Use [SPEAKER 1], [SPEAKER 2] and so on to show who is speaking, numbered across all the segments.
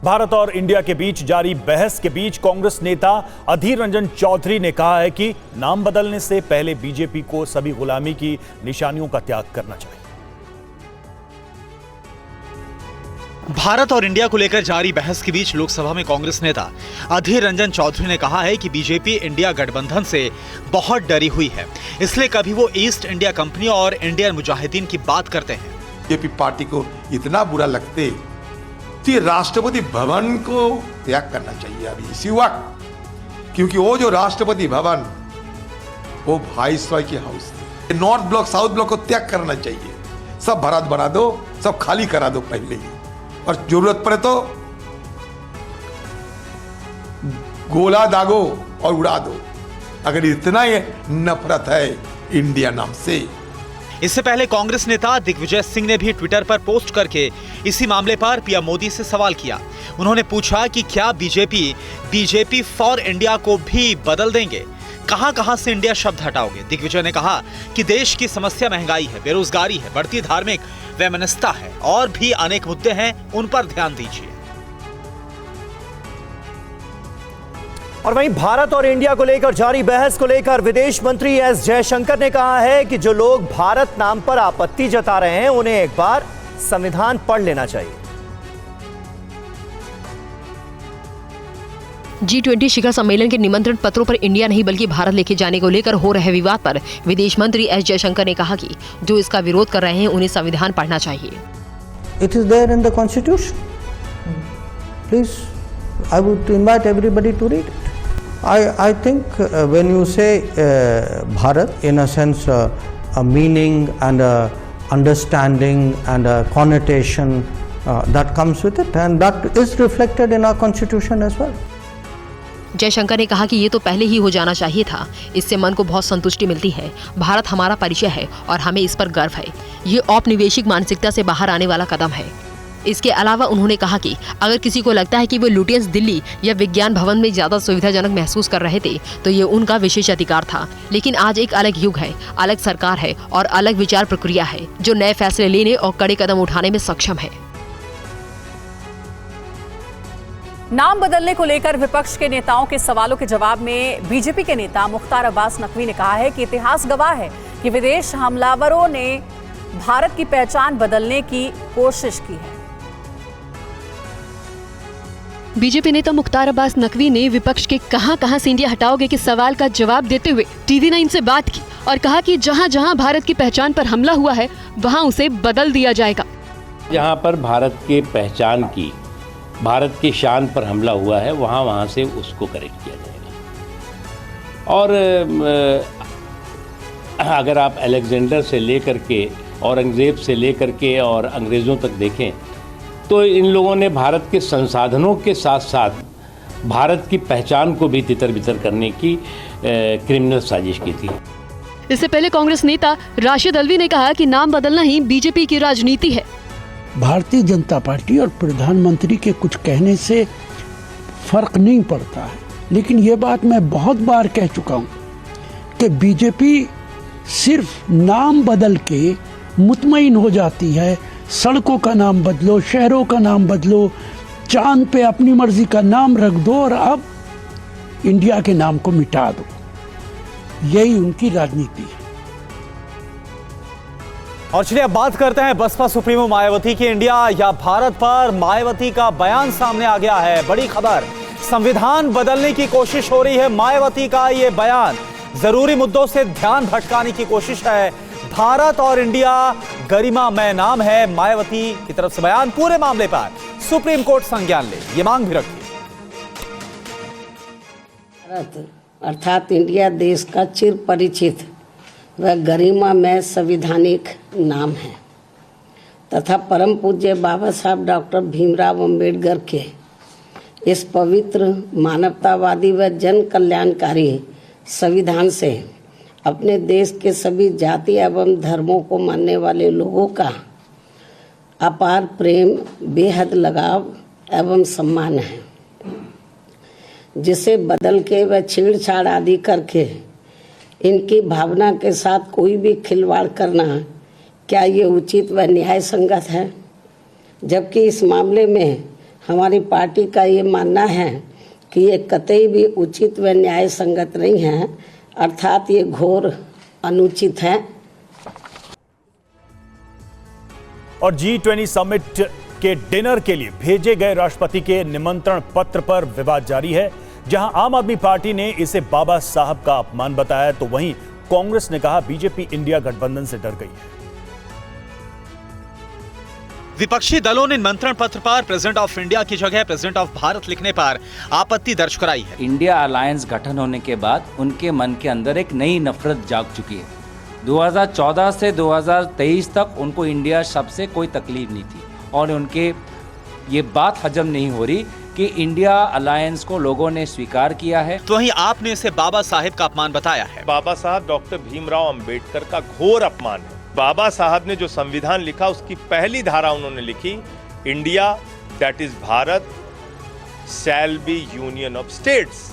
[SPEAKER 1] भारत और इंडिया के बीच जारी बहस के बीच कांग्रेस नेता अधीर रंजन चौधरी ने कहा है कि नाम बदलने से पहले बीजेपी को सभी गुलामी की निशानियों का त्याग करना चाहिए।
[SPEAKER 2] भारत और इंडिया को लेकर जारी बहस के बीच लोकसभा में कांग्रेस नेता अधीर रंजन चौधरी ने कहा है कि बीजेपी इंडिया गठबंधन से बहुत डरी हुई है, इसलिए कभी वो ईस्ट इंडिया कंपनी और इंडियन मुजाहिदीन की बात करते हैं।
[SPEAKER 3] बीजेपी पार्टी को इतना बुरा लगते तो ये राष्ट्रपति भवन को त्याग करना चाहिए अभी इसी वक्त, क्योंकि वो जो राष्ट्रपति भवन वो वाइसरॉय की हाउस थी। नॉर्थ ब्लॉक साउथ ब्लॉक को त्याग करना चाहिए, सब भारत बना दो, सब खाली करा दो पहले ही, और जरूरत पड़े तो गोला दागो और उड़ा दो, अगर इतना ही नफरत है इंडिया नाम से।
[SPEAKER 2] इससे पहले कांग्रेस नेता दिग्विजय सिंह ने भी ट्विटर पर पोस्ट करके इसी मामले पर पीएम मोदी से सवाल किया। उन्होंने पूछा कि क्या बीजेपी फॉर इंडिया को भी बदल देंगे, कहां से इंडिया शब्द हटाओगे। दिग्विजय ने कहा कि देश की समस्या महंगाई है, बेरोजगारी है, बढ़ती धार्मिक वैमनस्यता है और भी अनेक मुद्दे हैं, उन पर ध्यान दीजिए।
[SPEAKER 1] और वहीं भारत और इंडिया को लेकर जारी बहस को लेकर विदेश मंत्री एस जयशंकर ने कहा है कि जो लोग भारत नाम पर आपत्ति जता रहे हैं उन्हें एक बार संविधान पढ़ लेना चाहिए।
[SPEAKER 4] G20 शिखर सम्मेलन के निमंत्रण पत्रों पर इंडिया नहीं बल्कि भारत लेके जाने को लेकर हो रहे विवाद पर विदेश मंत्री एस जयशंकर ने कहा कि जो इसका विरोध कर रहे हैं उन्हें संविधान पढ़ना चाहिए।
[SPEAKER 5] It is there in the Constitution. Please, I would invite everybody to read it. I think when you say Bharat, in a sense, a meaning and a understanding and a connotation that comes with it, and that is reflected in our Constitution as well.
[SPEAKER 4] Jaishankar ने कहा कि ये तो पहले ही हो जाना चाहिए था, इससे मन को बहुत संतुष्टि मिलती है। भारत हमारा परिचय है और हमें इस पर गर्व है। ये औपनिवेशिक मानसिकता से बाहर आने वाला कदम है। इसके अलावा उन्होंने कहा कि अगर किसी को लगता है कि वो लुटियंस दिल्ली या विज्ञान भवन में ज्यादा सुविधाजनक महसूस कर रहे थे तो ये उनका विशेष अधिकार था, लेकिन आज एक अलग युग है, अलग सरकार है और अलग विचार प्रक्रिया है जो नए फैसले लेने और कड़े कदम उठाने में सक्षम है।
[SPEAKER 6] नाम बदलने को लेकर विपक्ष के नेताओं के सवालों के जवाब में बीजेपी के नेता मुख्तार अब्बास नकवी ने कहा है कि इतिहास गवाह है कि विदेश हमलावरों ने भारत की पहचान बदलने की कोशिश की है।
[SPEAKER 7] बीजेपी नेता मुख्तार अब्बास नकवी ने विपक्ष के कहां से इंडिया हटाओगे के सवाल का जवाब देते हुए TV9 से बात की और कहा कि जहां भारत की पहचान पर हमला हुआ है वहां उसे बदल दिया जाएगा।
[SPEAKER 8] जहां पर भारत के पहचान की, भारत की शान पर हमला हुआ है वहां से उसको करेक्ट किया जाएगा। और अगर आप अलेक्जेंडर से लेकर के, औरंगजेब से लेकर के और अंग्रेज़ों तक देखें तो इन लोगों ने भारत के संसाधनों के साथ साथ भारत की पहचान को भी तितर बितर करने की क्रिमिनल साजिश की थी।
[SPEAKER 7] इससे पहले कांग्रेस नेता राशिद अल्वी ने कहा कि नाम बदलना ही बीजेपी की राजनीति है।
[SPEAKER 9] भारतीय जनता पार्टी और प्रधानमंत्री के कुछ कहने से फर्क नहीं पड़ता है, लेकिन ये बात मैं बहुत बार कह चुका हूँ कि बीजेपी सिर्फ नाम बदल के मुतमईन हो जाती है। सड़कों का नाम बदलो, शहरों का नाम बदलो, चांद पे अपनी मर्जी का नाम रख दो और अब इंडिया के नाम को मिटा दो, यही उनकी राजनीति है।
[SPEAKER 1] और चलिए अब बात करते हैं बसपा सुप्रीमो मायावती की। इंडिया या भारत पर मायावती का बयान सामने आ गया है। बड़ी खबर, संविधान बदलने की कोशिश हो रही है। मायावती का ये बयान जरूरी मुद्दों से ध्यान भटकाने की कोशिश है। भारत और इंडिया गरिमामय नाम है। मायावती की तरफ से बयान, पूरे मामले पर सुप्रीम कोर्ट संज्ञान ले, ये मांग भी रखी।
[SPEAKER 10] भारत अर्थात इंडिया देश का चिर परिचित व गरिमामय संवैधानिक नाम है तथा परम पूज्य बाबा साहब डॉक्टर भीमराव अंबेडकर के इस पवित्र मानवतावादी व जन कल्याणकारी संविधान से अपने देश के सभी जाति एवं धर्मों को मानने वाले लोगों का अपार प्रेम, बेहद लगाव एवं सम्मान है, जिसे बदल के व छेड़छाड़ आदि करके इनकी भावना के साथ कोई भी खिलवाड़ करना क्या ये उचित व न्याय संगत है? जबकि इस मामले में हमारी पार्टी का ये मानना है कि ये कतई भी उचित व न्याय संगत नहीं है, अर्थात ये घोर अनुचित है।
[SPEAKER 11] और G20 समिट के डिनर के लिए भेजे गए राष्ट्रपति के निमंत्रण पत्र पर विवाद जारी है। जहां आम आदमी पार्टी ने इसे बाबा साहब का अपमान बताया, तो वहीं कांग्रेस ने कहा बीजेपी इंडिया गठबंधन से डर गई है।
[SPEAKER 2] विपक्षी दलों ने निमंत्रण पत्र पर प्रेसिडेंट ऑफ इंडिया की जगह प्रेसिडेंट ऑफ भारत लिखने पर आपत्ति दर्ज कराई है।
[SPEAKER 12] इंडिया अलायंस गठन होने के बाद उनके मन के अंदर एक नई नफरत जाग चुकी है। 2014 से 2023 तक उनको इंडिया शब्द से कोई तकलीफ नहीं थी और उनके ये बात हजम नहीं हो रही कि इंडिया अलायंस को लोगों ने स्वीकार किया है।
[SPEAKER 2] तो वहीं आपने इसे बाबा साहेब का अपमान बताया है।
[SPEAKER 13] बाबा साहब डॉक्टर भीमराव अंबेडकर का घोर अपमान है। बाबा साहब ने जो संविधान लिखा उसकी पहली धारा उन्होंने लिखी, India that is Bharat shall be union of states.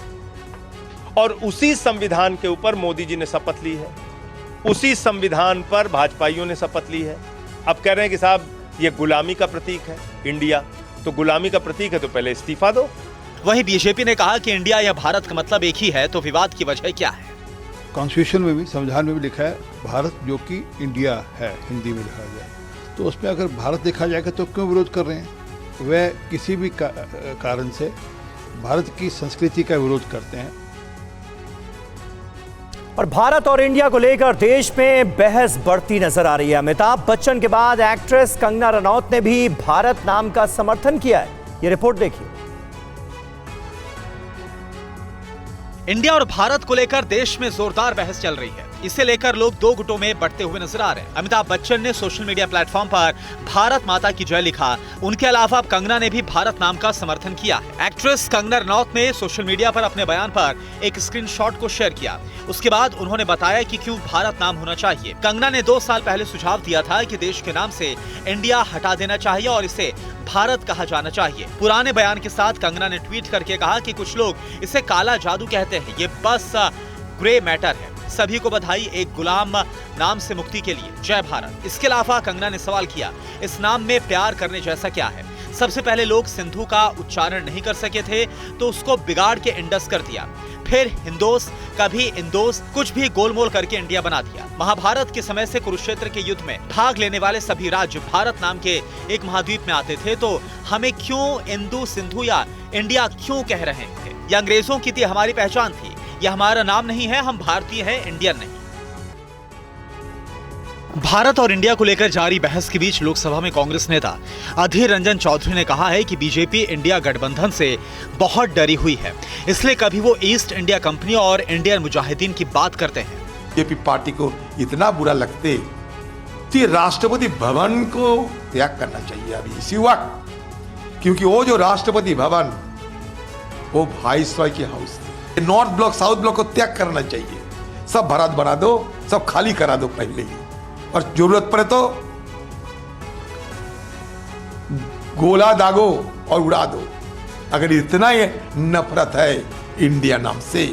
[SPEAKER 13] और उसी संविधान के ऊपर मोदी जी ने शपथ ली है, उसी संविधान पर भाजपाइयों ने शपथ ली है। अब कह रहे हैं कि साहब ये गुलामी का प्रतीक है इंडिया, तो गुलामी का प्रतीक है तो पहले इस्तीफा दो।
[SPEAKER 2] वहीं बीजेपी ने कहा कि इंडिया या भारत का मतलब एक ही है, तो विवाद की वजह क्या है?
[SPEAKER 14] कॉन्स्टिट्यूशन में भी, संविधान में भी लिखा है भारत जो कि इंडिया है, हिंदी में लिखा गया। तो उसमें अगर भारत देखा जाएगा तो क्यों विरोध कर रहे हैं? वह किसी भी कारण से भारत की संस्कृति का विरोध करते हैं।
[SPEAKER 11] और भारत और इंडिया को लेकर देश में बहस बढ़ती नजर आ रही है। अमिताभ बच्चन के बाद एक्ट्रेस कंगना रनौत ने भी भारत नाम का समर्थन किया है। ये रिपोर्ट देखिए।
[SPEAKER 2] इंडिया और भारत को लेकर देश में जोरदार बहस चल रही है। इसे लेकर लोग दो गुटों में बंटते हुए नजर आ रहे हैं। अमिताभ बच्चन ने सोशल मीडिया प्लेटफॉर्म पर भारत माता की जय लिखा। उनके अलावा अब कंगना ने भी भारत नाम का समर्थन किया है। एक्ट्रेस कंगना रनौत ने सोशल मीडिया पर अपने बयान पर एक स्क्रीनशॉट को शेयर किया। उसके बाद उन्होंने बताया कि क्यों भारत नाम होना चाहिए। कंगना ने 2 साल पहले सुझाव दिया था कि देश के नाम से इंडिया हटा देना चाहिए और इसे भारत कहा जाना चाहिए। पुराने बयान के साथ कंगना ने ट्वीट करके कहा कि कुछ लोग इसे काला जादू कहते हैं, ये बस ग्रे मैटर है। सभी को बधाई एक गुलाम नाम से मुक्ति के लिए, जय भारत। इसके अलावा कंगना ने सवाल किया, इस नाम में प्यार करने जैसा क्या है? सबसे पहले लोग सिंधु का उच्चारण नहीं कर सके थे तो उसको बिगाड़ के इंडस कर दिया, फिर हिंदोस, कभी इंदोस, कुछ भी गोलमोल करके इंडिया बना दिया। महाभारत के समय से कुरुक्षेत्र के युद्ध में भाग लेने वाले सभी राज्य भारत नाम के एक महाद्वीप में आते थे, तो हमें क्यों इंदु सिंधु या इंडिया क्यों कह रहे थे? यह अंग्रेजों की थी हमारी पहचान थी, यह हमारा नाम नहीं है, हम भारतीय हैं, इंडियन नहीं। भारत और इंडिया को लेकर जारी बहस के बीच लोकसभा में कांग्रेस नेता अधीर रंजन चौधरी ने कहा है कि बीजेपी इंडिया गठबंधन से बहुत डरी हुई है, इसलिए कभी वो ईस्ट इंडिया कंपनी और इंडियन मुजाहिदीन की बात करते हैं।
[SPEAKER 3] बीजेपी पार्टी को इतना बुरा लगते तो ये राष्ट्रपति भवन को त्याग करना चाहिए अभी इसी वक्त, क्योंकि वो जो राष्ट्रपति भवन वो वाइसरॉय की हाउस थी। नॉर्थ ब्लॉक साउथ ब्लॉक को त्याग करना चाहिए, सब भारत बना दो, सब खाली करा दो पहले ही, और जरूरत पड़े तो गोला दागो और उड़ा दो, अगर इतना ही नफरत है इंडिया नाम से।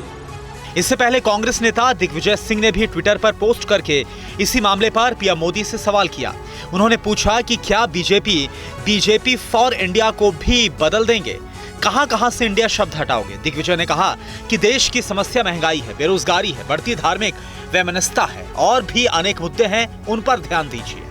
[SPEAKER 2] इससे पहले कांग्रेस नेता दिग्विजय सिंह ने भी ट्विटर पर पोस्ट करके इसी मामले पर पीएम मोदी से सवाल किया। उन्होंने पूछा कि क्या बीजेपी फॉर इंडिया को भी बदल देंगे? कहां से इंडिया शब्द हटाओगे? दिग्विजय ने कहा कि देश की समस्या महंगाई है, बेरोजगारी है, बढ़ती धार्मिक वैमनस्यता है और भी अनेक मुद्दे हैं, उन पर ध्यान दीजिए।